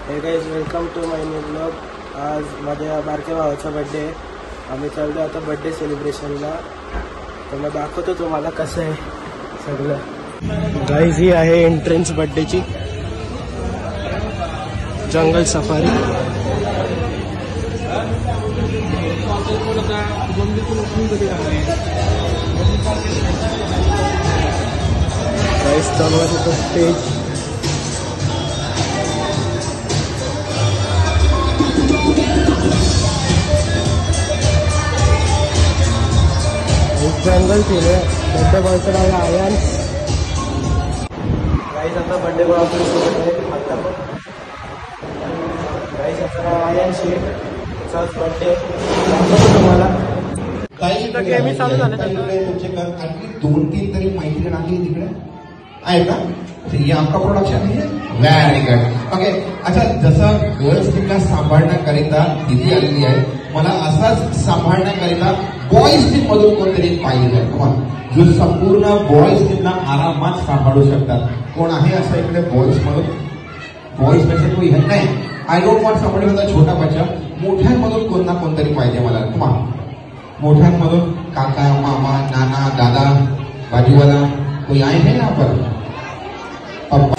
हे guys welcome to my new blog. आज माझ्या बारक्या भावाचा बड्डे आहे. आम्ही चाललो आता बड्डे सेलिब्रेशनला. तर मग दाखवतो तुम्हाला कसं आहे सगळं. गाइस ही आहे एंट्रन्स बड्डेची. जंगल सफारी. गाइस चालू आहे तो स्टेज. जंगल केले. बड्डे बॉयचं नाव आहे आयान. गाइस आता बड्डे बॉय आपली सोबत आहे. आता गाइस याचं नाव आयान शेख. त्याचाच बड्डे तुम्हाला काही गेम चालू झाले तुमचे आणखी 2-3 तरी मैत्रीण आहे तिकडे आहे का? ये आपका प्रोडक्शन है. Very good. ओके. अच्छा, जसं गर्ल्स टीमला सांभाळण्याकरिता दिदी आलेली आहे, मला असाच सांभाळण्याकरिता बॉईज टीम मधून कोणतरी पाहिजे. जो संपूर्ण बॉईज टीमला आरामात सांभाळू शकतात. कोण आहे असं इकडे बॉईज मधून? बॉईज पेक्षा कोणी हे नाही. आय डोंट वॉन्ट समबडी होता छोटा बच्चा. मोठ्यांमधून कोण ना कोणतरी पाहिजे मला. मोठ्यांमधून काका, मामा, नाना, दादा, बाजूवाला कोई आए हैं यहाँ पर? पप्पा.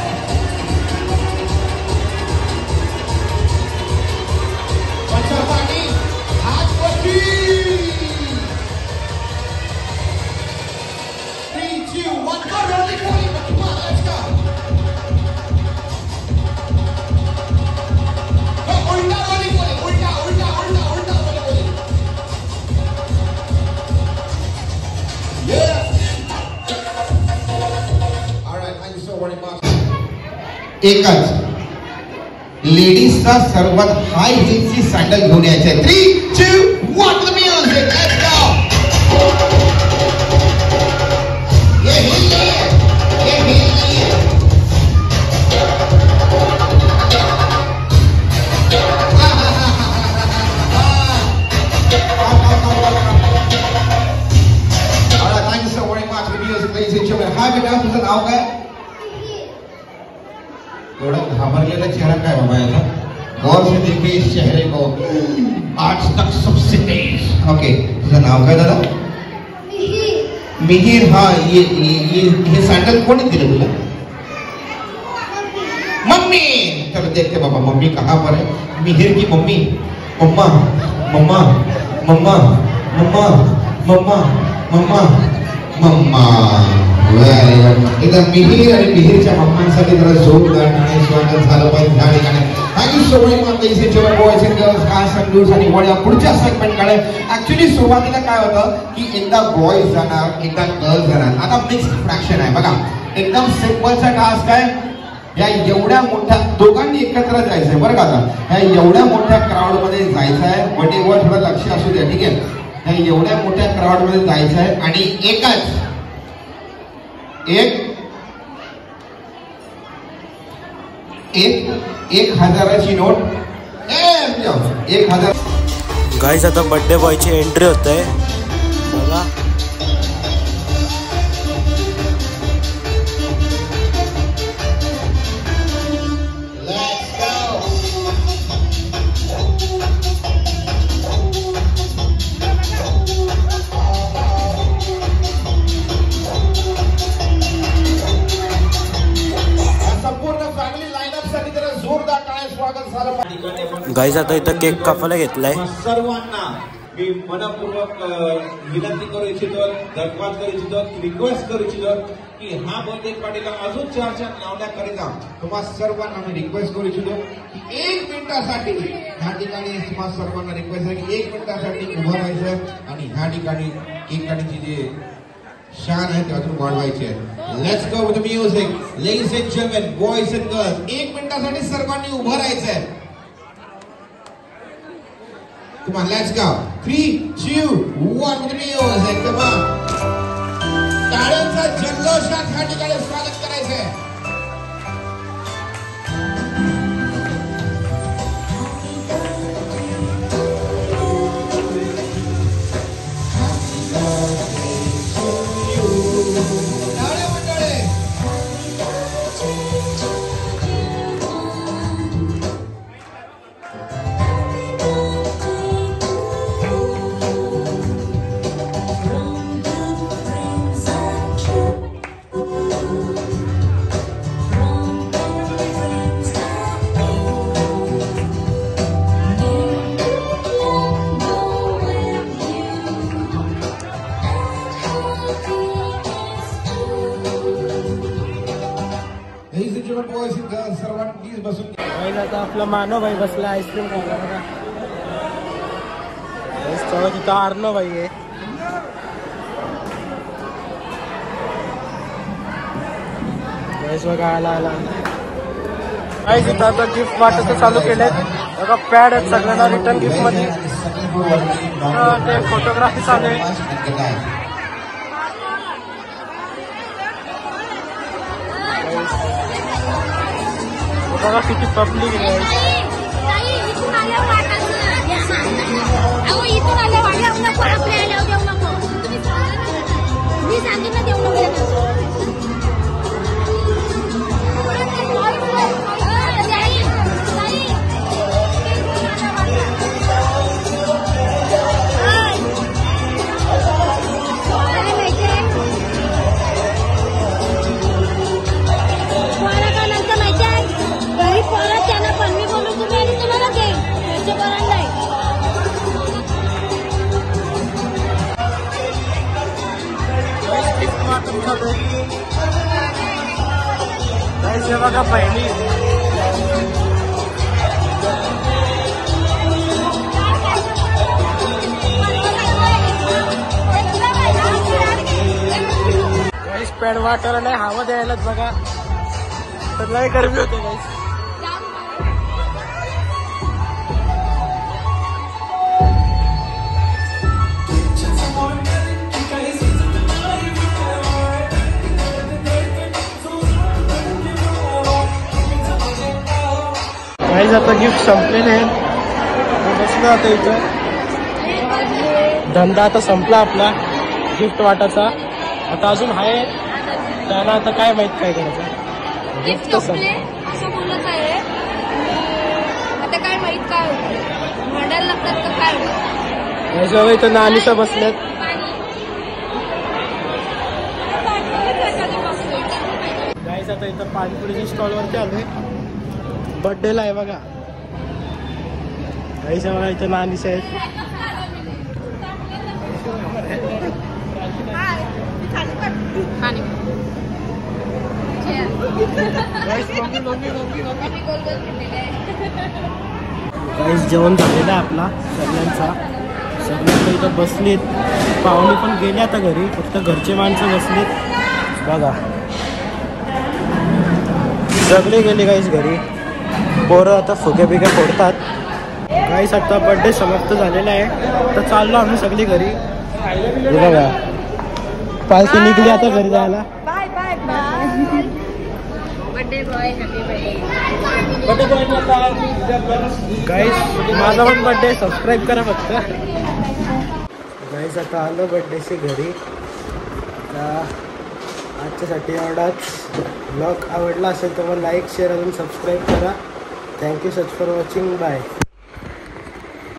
एकच लेडीजचा सर्वात हाय हिलची सँडल घेऊन यायचे. 3, 2, 1 the music. Let's go. ये hill Thank you so very much for the music, ladies and gentlemen. Hi बेटा, तुझं नाव काय? थोड़ा घबराने चेहरा क्या है बाबा यार. गौर से देखिए इस चेहरे को. आज तक सबसे तेज. ओके, तुझं नाव काय दादा? मिहिर. हाँ, ये सैंडल कोणी दिलं तुला? मम्मी. चलो देखते बाबा मम्मी कहाँ पर है. मिहिर की mummy. Mamma mamma mamma mamma mamma mamma mamma. इधर मिहिर आणि मिहिरच्या मम्मांसाठी जरा जोरदार आणि स्वागत झालं पाहिजे या ठिकाणी. थँक्यू सो मच मग इथे जेव्हा बॉयज अँड गर्ल्स खास संडूस आणि वड्या पुढच्या सेगमेंटकडे. ऍक्च्युली सुरुवातीला काय होतं की एकदा बॉयज जाणार एकदा गर्ल्स जाणार. आता मिक्स्ड फ्रॅक्शन आहे बघा. एकदम सिंपलचा टास्क आहे. या एवढ्या मोठ्या दोघांनी एकत्र जायचंय बरं का. आता ह्या एवढ्या मोठ्या क्राऊड मध्ये जायचं आहे. बड्डेवर थोडं लक्ष असू द्या, ठीक आहे. ह्या एवढ्या मोठ्या क्राऊड मध्ये जायचं आहे आणि एकच एक हजाराची नोट. 1000. गाइस आता बड्डे बॉयची एंट्री होत आहे बघा. गाइस आता इथं केक कापायला घेतलाय. सर्वांना मी मनपूर्वक विनंती करू इच्छितो, धन्यवाद करू इच्छितो, रिक्वेस्ट करू इच्छितो की हा बर्थडे पार्टीला अजून चर्चा लावण्याकरिता तुम्हा सर्वांना मी रिक्वेस्ट करू इच्छितो की 1 मिनिटासाठी ह्या ठिकाणी तुम्हा सर्वांना रिक्वेस्ट आहे की 1 मिनिटासाठी उभं राहायचं आणि ह्या ठिकाणी केक काढण्याची जी शान आहे ते अजून वाढवायची आहे. Let's go with the music. Ladies and gentleman, boys and girls, 1 मिनिटासाठी सर्वांनी उभं राहायचंय. Come on, let's go. 3, 2, 1 with the music. Come on. टाळ्यांचा जल्लोषात ह्या ठिकाणी स्वागत करायचंय. गाईज आता आपला मानव भाई बसला आईस्क्रीम खायला बघा. तिथं अर्णव भाई आहे. गाईज बघा आला गाईज इथं आता गिफ्ट वाटायचं चालू केलेत बघा. पॅड आहेत सगळ्यांना रिटर्न गिफ्ट मध्ये. ते फोटोग्राफी चालू आहे. बघा किती पब्लिक आहे. बघा पहिली पॅड वाटर नाही हवा द्यायलाच बघा. तर लय गरमी होते गाईस. गाईज आता गिफ्ट संपलेले आहे. बसलो आता इथं. धंदा आता संपला आपला गिफ्ट वाटाचा. आता अजून आहे त्याला आता काय माहित काय करायचं. गिफ्ट संपले असं बोलत आहे. आता काय माहित काय म्हणायला लागतात तर काय. गाईज बघा इथं नानीसा बसल्यात. गाईज आता इथं पाणीपुरीच्या स्टॉलवरती आलोय. बर्थडेला आहे बघा. गाईज बघा इथं नानीसा आहेत. गाईज जेवण झालेला आहे आपला सगळ्यांचा. सगळे इथं बसलीत. पाहुणे पण गेले आता घरी. फक्त घरचे माणसं बसलीत बघा. सगळे गेले गाईज घरी. पोरं आता फुगे बिगे फोडतात. गाईज आता बर्थडे समाप्त झालेला आहे. तर चाललो आम्ही सगळी घरी बघा. पालखी निघली आता घरी जायला. Bye bye bye. Birthday boy happy birthday. Guys माझा पण बर्थडे सबस्क्राईब करा फक्त. गाईज आता आलो बर्थडेचे घरी. आजच्यासाठी एवढाच. ब्लॉग आवडला असेल तर मग लाईक शेअर अजून सबस्क्राईब करा. Thank you such for watching. Bye.